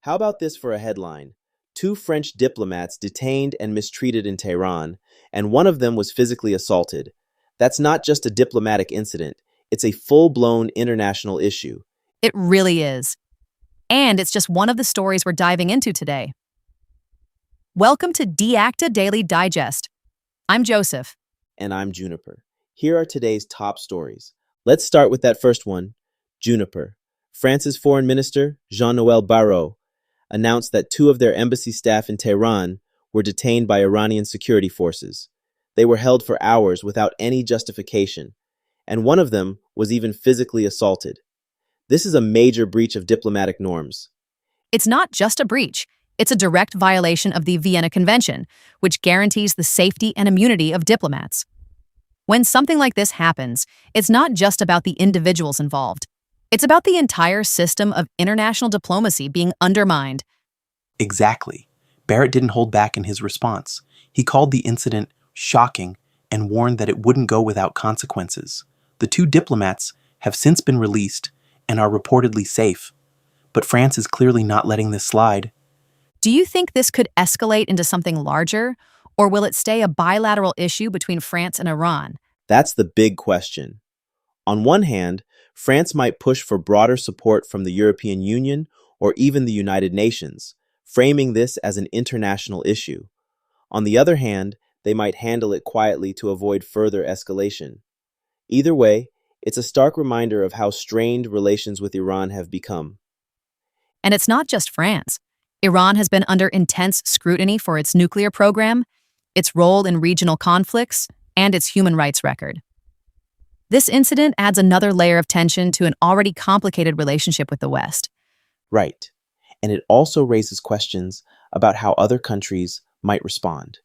How about this for a headline? Two French diplomats detained and mistreated in Tehran, and one of them was physically assaulted. That's not just a diplomatic incident, it's a full-blown international issue. It really is. And it's just one of the stories we're diving into today. Welcome to DeActa Daily Digest. I'm Joseph. And I'm Juniper. Here are today's top stories. Let's start with that first one. Juniper. France's Foreign Minister, Jean-Noël Barrot, announced that two of their embassy staff in Tehran were detained by Iranian security forces. They were held for hours without any justification, and one of them was even physically assaulted. This is a major breach of diplomatic norms. It's not just a breach, it's a direct violation of the Vienna Convention, which guarantees the safety and immunity of diplomats. When something like this happens, it's not just about the individuals involved. It's about the entire system of international diplomacy being undermined. Exactly. Barrett didn't hold back in his response. He called the incident shocking and warned that it wouldn't go without consequences. The two diplomats have since been released and are reportedly safe. But France is clearly not letting this slide. Do you think this could escalate into something larger, or will it stay a bilateral issue between France and Iran? That's the big question. On one hand, France might push for broader support from the European Union or even the United Nations, framing this as an international issue. On the other hand, they might handle it quietly to avoid further escalation. Either way, it's a stark reminder of how strained relations with Iran have become. And it's not just France. Iran has been under intense scrutiny for its nuclear program, its role in regional conflicts, and its human rights record. This incident adds another layer of tension to an already complicated relationship with the West. Right. And it also raises questions about how other countries might respond.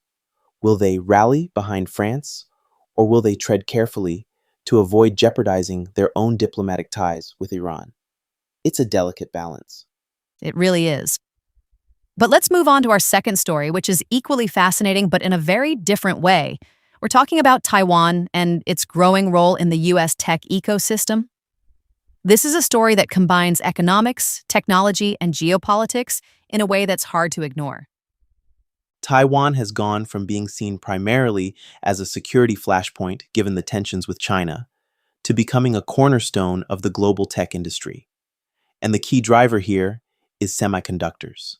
Will they rally behind France, or will they tread carefully to avoid jeopardizing their own diplomatic ties with Iran? It's a delicate balance. It really is. But let's move on to our second story, which is equally fascinating, but in a very different way. We're talking about Taiwan and its growing role in the U.S. tech ecosystem. This is a story that combines economics, technology, and geopolitics in a way that's hard to ignore. Taiwan has gone from being seen primarily as a security flashpoint given the tensions with China to becoming a cornerstone of the global tech industry. And the key driver here is semiconductors.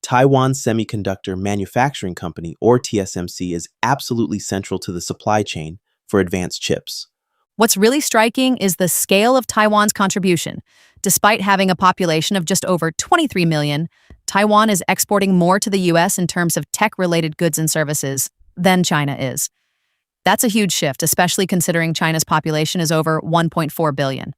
Taiwan Semiconductor Manufacturing Company, or TSMC, is absolutely central to the supply chain for advanced chips. What's really striking is the scale of Taiwan's contribution. Despite having a population of just over 23 million, Taiwan is exporting more to the U.S. in terms of tech-related goods and services than China is. That's a huge shift, especially considering China's population is over 1.4 billion.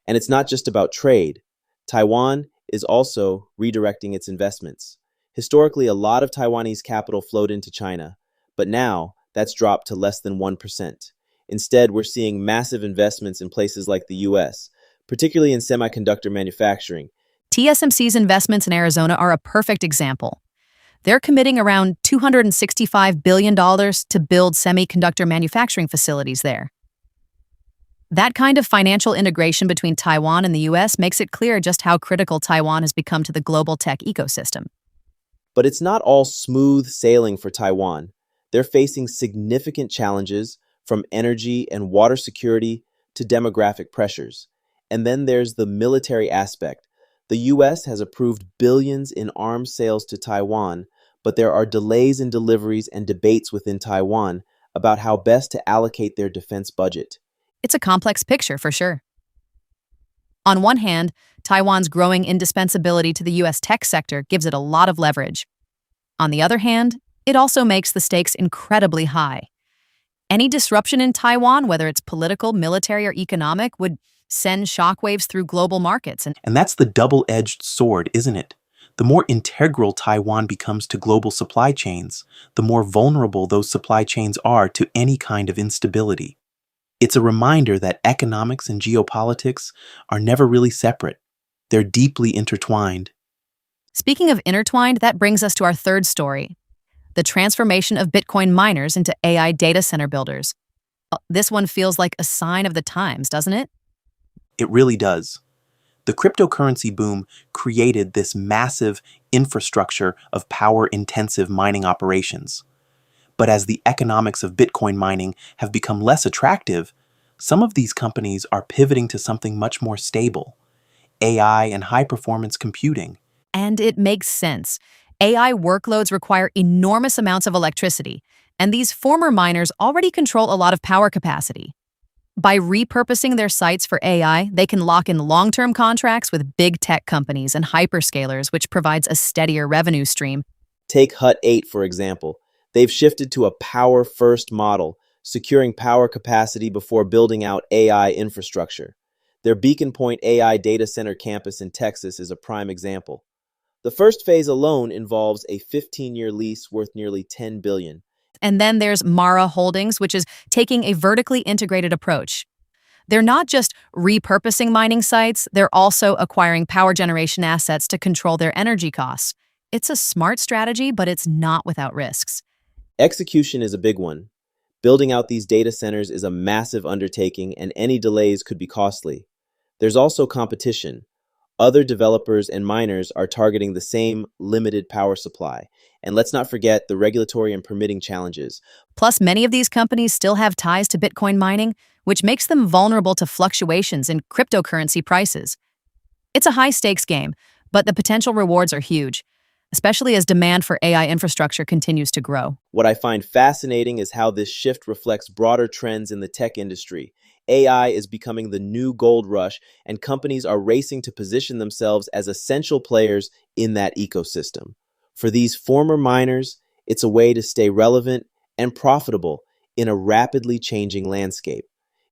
And it's not just about trade. Taiwan is also redirecting its investments. Historically, a lot of Taiwanese capital flowed into China, but now that's dropped to less than 1%. Instead, we're seeing massive investments in places like the US, particularly in semiconductor manufacturing. TSMC's investments in Arizona are a perfect example. They're committing around $265 billion to build semiconductor manufacturing facilities there. That kind of financial integration between Taiwan and the U.S. makes it clear just how critical Taiwan has become to the global tech ecosystem. But it's not all smooth sailing for Taiwan. They're facing significant challenges from energy and water security to demographic pressures. And then there's the military aspect. The U.S. has approved billions in arms sales to Taiwan, but there are delays in deliveries and debates within Taiwan about how best to allocate their defense budget. It's a complex picture, for sure. On one hand, Taiwan's growing indispensability to the U.S. tech sector gives it a lot of leverage. On the other hand, it also makes the stakes incredibly high. Any disruption in Taiwan, whether it's political, military, or economic, would send shockwaves through global markets. And that's the double-edged sword, isn't it? The more integral Taiwan becomes to global supply chains, the more vulnerable those supply chains are to any kind of instability. It's a reminder that economics and geopolitics are never really separate. They're deeply intertwined. Speaking of intertwined, that brings us to our third story, the transformation of Bitcoin miners into AI data center builders. This one feels like a sign of the times, doesn't it? It really does. The cryptocurrency boom created this massive infrastructure of power-intensive mining operations. But as the economics of Bitcoin mining have become less attractive, some of these companies are pivoting to something much more stable: AI and high-performance computing. And it makes sense. AI workloads require enormous amounts of electricity, and these former miners already control a lot of power capacity. By repurposing their sites for AI, they can lock in long-term contracts with big tech companies and hyperscalers, which provides a steadier revenue stream. Take Hut 8, for example. They've shifted to a power-first model, securing power capacity before building out AI infrastructure. Their Beacon Point AI data center campus in Texas is a prime example. The first phase alone involves a 15-year lease worth nearly $10 billion. And then there's Mara Holdings, which is taking a vertically integrated approach. They're not just repurposing mining sites, they're also acquiring power generation assets to control their energy costs. It's a smart strategy, but it's not without risks. Execution is a big one. Building out these data centers is a massive undertaking, and any delays could be costly. There's also competition. Other developers and miners are targeting the same limited power supply. And let's not forget the regulatory and permitting challenges. Plus, many of these companies still have ties to Bitcoin mining, which makes them vulnerable to fluctuations in cryptocurrency prices. It's a high-stakes game, but the potential rewards are huge, especially as demand for AI infrastructure continues to grow. What I find fascinating is how this shift reflects broader trends in the tech industry. AI is becoming the new gold rush, and companies are racing to position themselves as essential players in that ecosystem. For these former miners, it's a way to stay relevant and profitable in a rapidly changing landscape.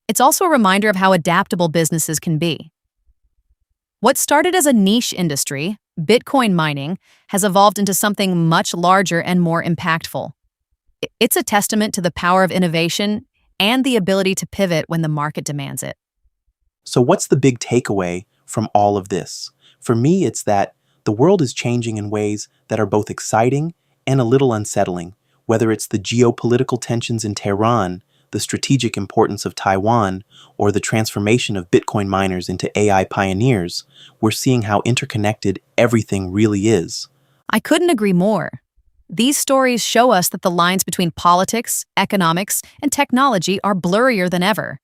It's also a reminder of how adaptable businesses can be. What started as a niche industry, Bitcoin mining, has evolved into something much larger and more impactful. It's a testament to the power of innovation and the ability to pivot when the market demands it. So what's the big takeaway from all of this? For me, it's that the world is changing in ways that are both exciting and a little unsettling. Whether it's the geopolitical tensions in Tehran, the strategic importance of Taiwan, or the transformation of Bitcoin miners into AI pioneers, we're seeing how interconnected everything really is. I couldn't agree more. These stories show us that the lines between politics, economics, and technology are blurrier than ever.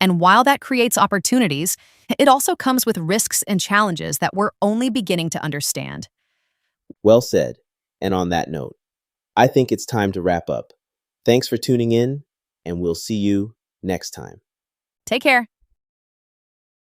And while that creates opportunities, it also comes with risks and challenges that we're only beginning to understand. Well said. And on that note, I think it's time to wrap up. Thanks for tuning in, and we'll see you next time. Take care.